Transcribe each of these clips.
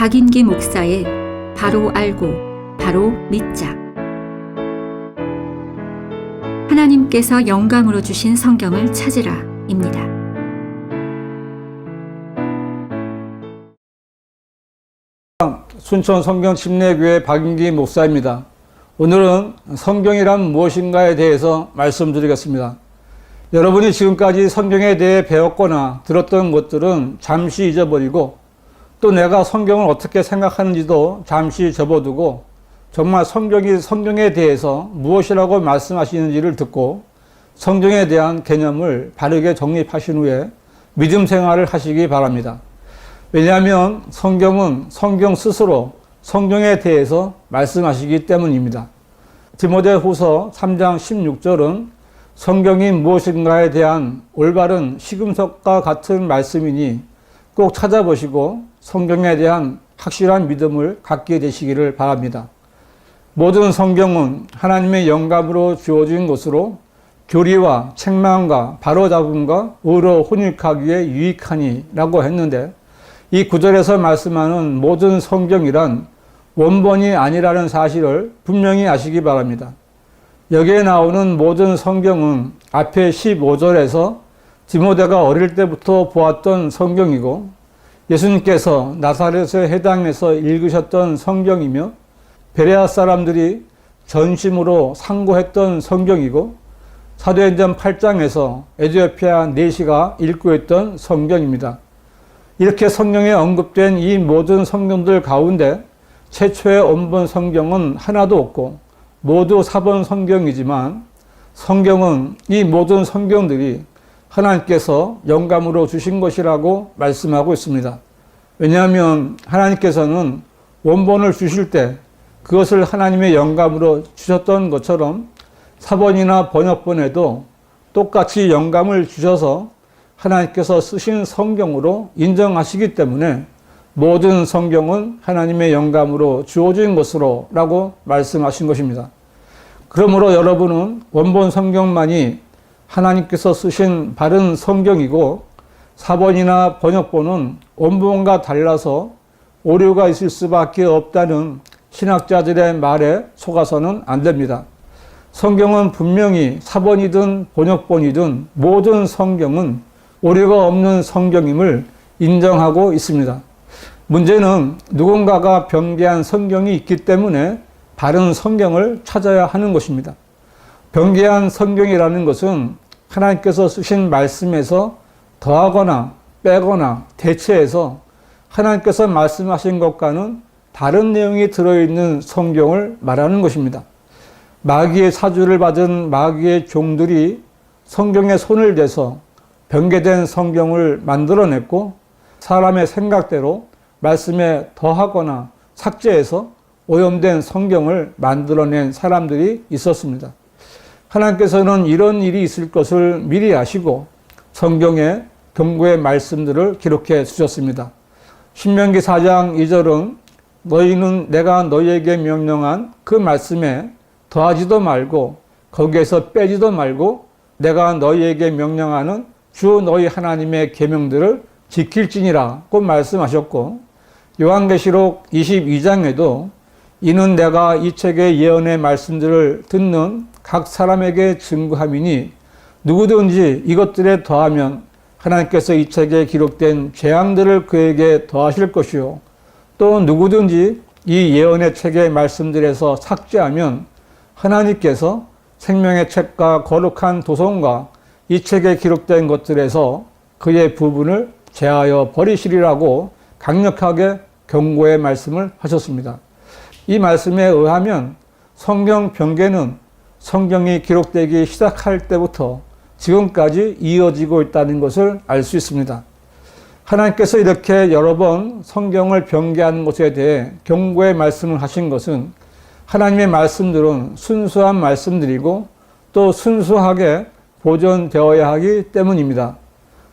박인기 목사의 바로 알고 바로 믿자. 하나님께서 영감으로 주신 성경을 찾으라입니다. 순천 성경침례교회 박인기 목사입니다. 오늘은 성경이란 무엇인가에 대해서 말씀드리겠습니다. 여러분이 지금까지 성경에 대해 배웠거나 들었던 것들은 잠시 잊어버리고 또 내가 성경을 어떻게 생각하는지도 잠시 접어두고 정말 성경이 성경에 대해서 무엇이라고 말씀하시는지를 듣고 성경에 대한 개념을 바르게 정립하신 후에 믿음 생활을 하시기 바랍니다. 왜냐하면 성경은 성경 스스로 성경에 대해서 말씀하시기 때문입니다. 디모데후서 3장 16절은 성경이 무엇인가에 대한 올바른 시금석과 같은 말씀이니 꼭 찾아보시고 성경에 대한 확실한 믿음을 갖게 되시기를 바랍니다. 모든 성경은 하나님의 영감으로 주어진 것으로 교리와 책망과 바로잡음과 의로 혼육하기에 유익하니 라고 했는데 이 구절에서 말씀하는 모든 성경이란 원본이 아니라는 사실을 분명히 아시기 바랍니다. 여기에 나오는 모든 성경은 앞에 15절에서 디모데가 어릴 때부터 보았던 성경이고 예수님께서 나사렛의 회당에서 읽으셨던 성경이며 베레아 사람들이 전심으로 상고했던 성경이고 사도행전 8장에서 에티오피아 내시가 읽고 있던 성경입니다. 이렇게 성경에 언급된 이 모든 성경들 가운데 최초의 원본 성경은 하나도 없고 모두 사본 성경이지만 성경은 이 모든 성경들이 하나님께서 영감으로 주신 것이라고 말씀하고 있습니다. 왜냐하면 하나님께서는 원본을 주실 때 그것을 하나님의 영감으로 주셨던 것처럼 사본이나 번역본에도 똑같이 영감을 주셔서 하나님께서 쓰신 성경으로 인정하시기 때문에 모든 성경은 하나님의 영감으로 주어진 것으로 라고 말씀하신 것입니다. 그러므로 여러분은 원본 성경만이 하나님께서 쓰신 바른 성경이고 사본이나 번역본은 원본과 달라서 오류가 있을 수밖에 없다는 신학자들의 말에 속아서는 안 됩니다. 성경은 분명히 사본이든 번역본이든 모든 성경은 오류가 없는 성경임을 인정하고 있습니다. 문제는 누군가가 변개한 성경이 있기 때문에 바른 성경을 찾아야 하는 것입니다. 변개한 성경이라는 것은 하나님께서 쓰신 말씀에서 더하거나 빼거나 대체해서 하나님께서 말씀하신 것과는 다른 내용이 들어있는 성경을 말하는 것입니다. 마귀의 사주를 받은 마귀의 종들이 성경에 손을 대서 변개된 성경을 만들어냈고 사람의 생각대로 말씀에 더하거나 삭제해서 오염된 성경을 만들어낸 사람들이 있었습니다. 하나님께서는 이런 일이 있을 것을 미리 아시고 성경에 경고의 말씀들을 기록해 주셨습니다. 신명기 4장 2절은 너희는 내가 너희에게 명령한 그 말씀에 더하지도 말고 거기에서 빼지도 말고 내가 너희에게 명령하는 주 너희 하나님의 계명들을 지킬지니라고 말씀하셨고 요한계시록 22장에도 이는 내가 이 책의 예언의 말씀들을 듣는 각 사람에게 증거함이니 누구든지 이것들에 더하면 하나님께서 이 책에 기록된 재앙들을 그에게 더하실 것이요 또 누구든지 이 예언의 책의 말씀들에서 삭제하면 하나님께서 생명의 책과 거룩한 도성과 이 책에 기록된 것들에서 그의 부분을 제하여 버리시리라고 강력하게 경고의 말씀을 하셨습니다. 이 말씀에 의하면 성경 변개는 성경이 기록되기 시작할 때부터 지금까지 이어지고 있다는 것을 알 수 있습니다. 하나님께서 이렇게 여러 번 성경을 변개하는 것에 대해 경고의 말씀을 하신 것은 하나님의 말씀들은 순수한 말씀들이고 또 순수하게 보존되어야 하기 때문입니다.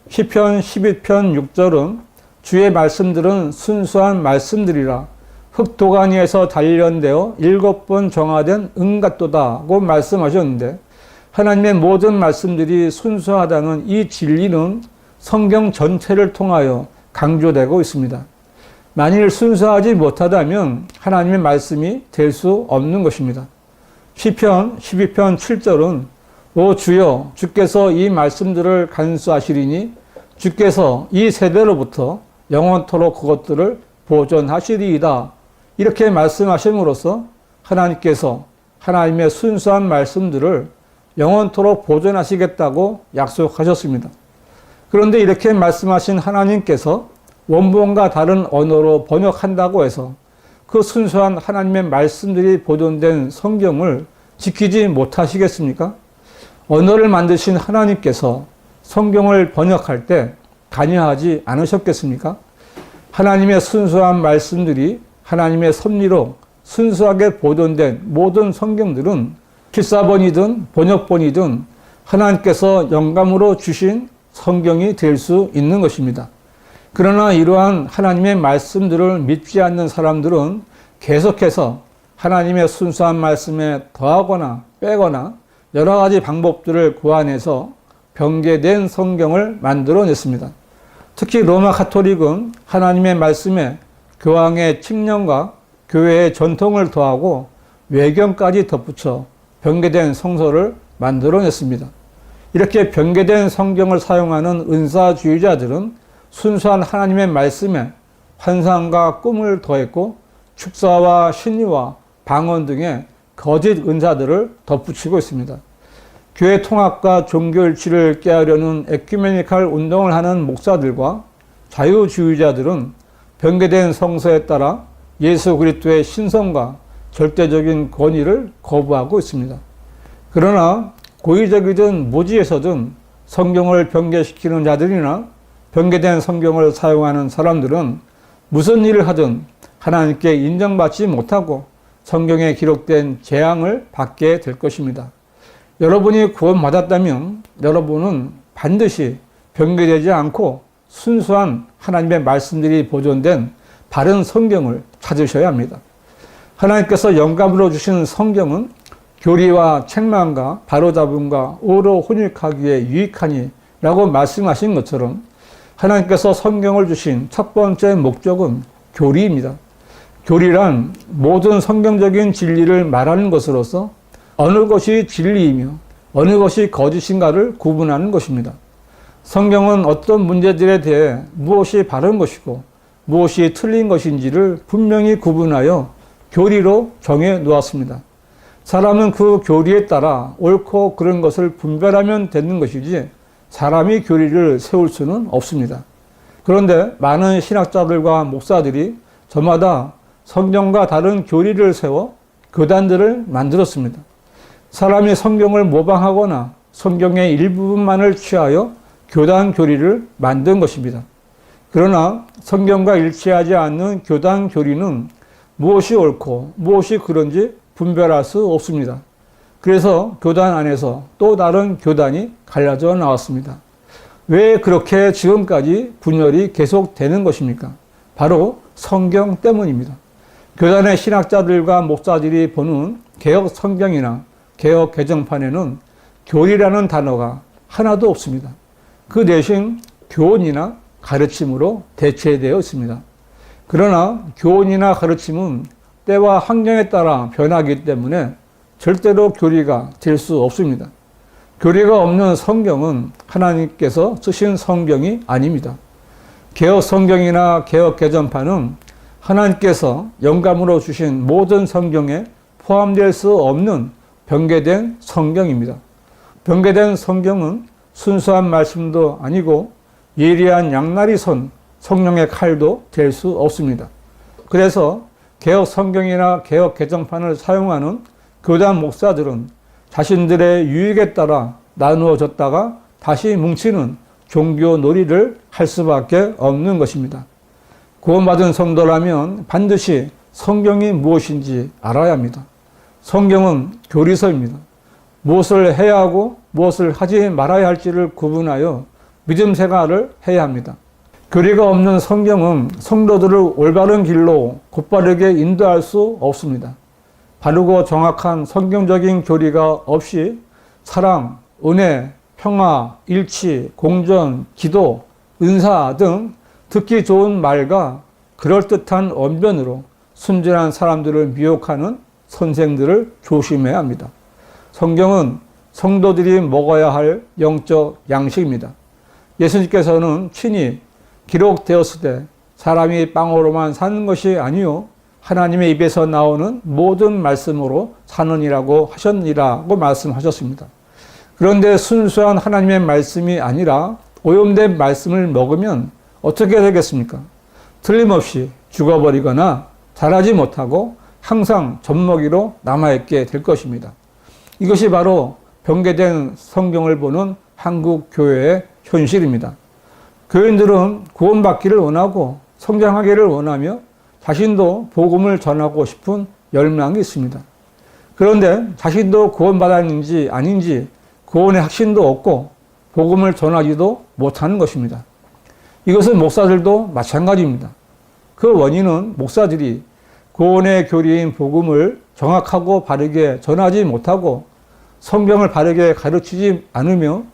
시편 12편 6절은 주의 말씀들은 순수한 말씀들이라 흙도가니에서 단련되어 7번 정화된 은같도다고 말씀하셨는데 하나님의 모든 말씀들이 순수하다는 이 진리는 성경 전체를 통하여 강조되고 있습니다. 만일 순수하지 못하다면 하나님의 말씀이 될 수 없는 것입니다. 시편 12편 7절은 오 주여 주께서 이 말씀들을 간수하시리니 주께서 이 세대로부터 영원토록 그것들을 보존하시리이다. 이렇게 말씀하심으로써 하나님께서 하나님의 순수한 말씀들을 영원토록 보존하시겠다고 약속하셨습니다. 그런데 이렇게 말씀하신 하나님께서 원본과 다른 언어로 번역한다고 해서 그 순수한 하나님의 말씀들이 보존된 성경을 지키지 못하시겠습니까? 언어를 만드신 하나님께서 성경을 번역할 때 관여하지 않으셨겠습니까? 하나님의 순수한 말씀들이 하나님의 섭리로 순수하게 보존된 모든 성경들은 필사본이든 번역본이든 하나님께서 영감으로 주신 성경이 될 수 있는 것입니다. 그러나 이러한 하나님의 말씀들을 믿지 않는 사람들은 계속해서 하나님의 순수한 말씀에 더하거나 빼거나 여러 가지 방법들을 고안해서 변개된 성경을 만들어냈습니다. 특히 로마 가톨릭은 하나님의 말씀에 교황의 칙령과 교회의 전통을 더하고 외경까지 덧붙여 변개된 성서를 만들어냈습니다. 이렇게 변개된 성경을 사용하는 은사주의자들은 순수한 하나님의 말씀에 환상과 꿈을 더했고 축사와 신유와 방언 등의 거짓 은사들을 덧붙이고 있습니다. 교회 통합과 종교일치를 깨하려는 에큐메니칼 운동을 하는 목사들과 자유주의자들은 변개된 성서에 따라 예수 그리스도의 신성과 절대적인 권위를 거부하고 있습니다. 그러나 고의적이든 무지에서든 성경을 변개시키는 자들이나 변개된 성경을 사용하는 사람들은 무슨 일을 하든 하나님께 인정받지 못하고 성경에 기록된 재앙을 받게 될 것입니다. 여러분이 구원받았다면 여러분은 반드시 변개되지 않고 순수한 하나님의 말씀들이 보존된 바른 성경을 찾으셔야 합니다. 하나님께서 영감으로 주신 성경은 교리와 책망과 바로잡음과 오로 혼육하기에 유익하니 라고 말씀하신 것처럼 하나님께서 성경을 주신 첫 번째 목적은 교리입니다. 교리란 모든 성경적인 진리를 말하는 것으로서 어느 것이 진리이며 어느 것이 거짓인가를 구분하는 것입니다. 성경은 어떤 문제들에 대해 무엇이 바른 것이고 무엇이 틀린 것인지를 분명히 구분하여 교리로 정해 놓았습니다. 사람은 그 교리에 따라 옳고 그른 것을 분별하면 되는 것이지 사람이 교리를 세울 수는 없습니다. 그런데 많은 신학자들과 목사들이 저마다 성경과 다른 교리를 세워 교단들을 만들었습니다. 사람이 성경을 모방하거나 성경의 일부분만을 취하여 교단 교리를 만든 것입니다. 그러나 성경과 일치하지 않는 교단 교리는 무엇이 옳고 무엇이 그런지 분별할 수 없습니다. 그래서 교단 안에서 또 다른 교단이 갈라져 나왔습니다. 왜 그렇게 지금까지 분열이 계속되는 것입니까? 바로 성경 때문입니다. 교단의 신학자들과 목사들이 보는 개혁 성경이나 개혁 개정판에는 교리라는 단어가 하나도 없습니다. 그 대신 교훈이나 가르침으로 대체되어 있습니다. 그러나 교훈이나 가르침은 때와 환경에 따라 변하기 때문에 절대로 교리가 될 수 없습니다. 교리가 없는 성경은 하나님께서 쓰신 성경이 아닙니다. 개혁 성경이나 개혁 개정판은 하나님께서 영감으로 주신 모든 성경에 포함될 수 없는 변개된 성경입니다. 변개된 성경은 순수한 말씀도 아니고 예리한 양날이 선 성령의 칼도 될 수 없습니다. 그래서 개혁 성경이나 개혁 개정판을 사용하는 교단 목사들은 자신들의 유익에 따라 나누어졌다가 다시 뭉치는 종교 놀이를 할 수밖에 없는 것입니다. 구원받은 성도라면 반드시 성경이 무엇인지 알아야 합니다. 성경은 교리서입니다. 무엇을 해야 하고 무엇을 하지 말아야 할지를 구분하여 믿음 생활을 해야 합니다. 교리가 없는 성경은 성도들을 올바른 길로 곧바르게 인도할 수 없습니다. 바르고 정확한 성경적인 교리가 없이 사랑, 은혜, 평화, 일치, 공전, 기도, 은사 등 듣기 좋은 말과 그럴듯한 언변으로 순진한 사람들을 미혹하는 선생들을 조심해야 합니다. 성경은 성도들이 먹어야 할 영적 양식입니다. 예수님께서는 친히 기록되었을 때 사람이 빵으로만 사는 것이 아니요 하나님의 입에서 나오는 모든 말씀으로 사느니라고 하셨니라고 말씀하셨습니다. 그런데 순수한 하나님의 말씀이 아니라 오염된 말씀을 먹으면 어떻게 되겠습니까? 틀림없이 죽어버리거나 자라지 못하고 항상 젖먹이로 남아있게 될 것입니다. 이것이 바로 변개된 성경을 보는 한국 교회의 현실입니다. 교인들은 구원받기를 원하고 성장하기를 원하며 자신도 복음을 전하고 싶은 열망이 있습니다. 그런데 자신도 구원받았는지 아닌지 구원의 확신도 없고 복음을 전하지도 못하는 것입니다. 이것은 목사들도 마찬가지입니다. 그 원인은 목사들이 구원의 교리인 복음을 정확하고 바르게 전하지 못하고 성경을 바르게 가르치지 않으며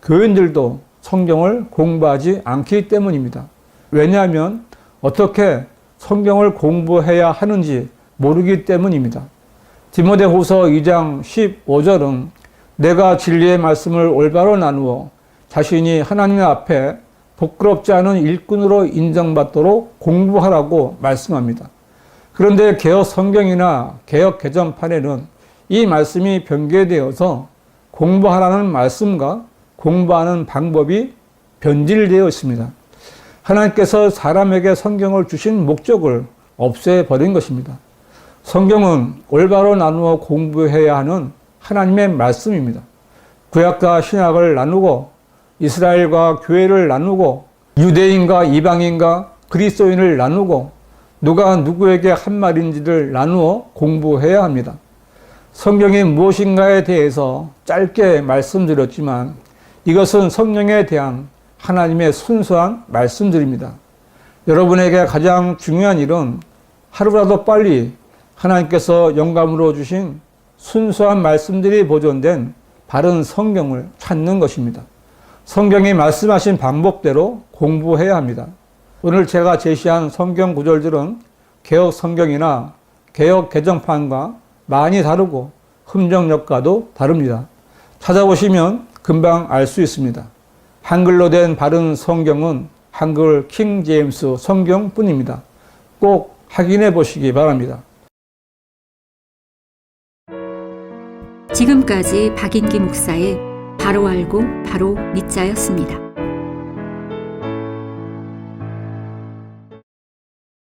교인들도 성경을 공부하지 않기 때문입니다. 왜냐하면 어떻게 성경을 공부해야 하는지 모르기 때문입니다. 디모데후서 2장 15절은 내가 진리의 말씀을 올바로 나누어 자신이 하나님 앞에 부끄럽지 않은 일꾼으로 인정받도록 공부하라고 말씀합니다. 그런데 개역 성경이나 개역 개정판에는 이 말씀이 변개되어서 공부하라는 말씀과 공부하는 방법이 변질되어 있습니다. 하나님께서 사람에게 성경을 주신 목적을 없애버린 것입니다. 성경은 올바로 나누어 공부해야 하는 하나님의 말씀입니다. 구약과 신약을 나누고 이스라엘과 교회를 나누고 유대인과 이방인과 그리스도인을 나누고 누가 누구에게 한 말인지를 나누어 공부해야 합니다. 성경이 무엇인가에 대해서 짧게 말씀드렸지만 이것은 성령에 대한 하나님의 순수한 말씀들입니다. 여러분에게 가장 중요한 일은 하루라도 빨리 하나님께서 영감으로 주신 순수한 말씀들이 보존된 바른 성경을 찾는 것입니다. 성경이 말씀하신 방법대로 공부해야 합니다. 오늘 제가 제시한 성경 구절들은 개역 성경이나 개역 개정판과 많이 다르고 흠정역과도 다릅니다. 찾아보시면 금방 알 수 있습니다. 한글로 된 바른 성경은 한글 킹 제임스 성경뿐입니다. 꼭 확인해 보시기 바랍니다. 지금까지 박인기 목사의 바로 알고 바로 믿자였습니다.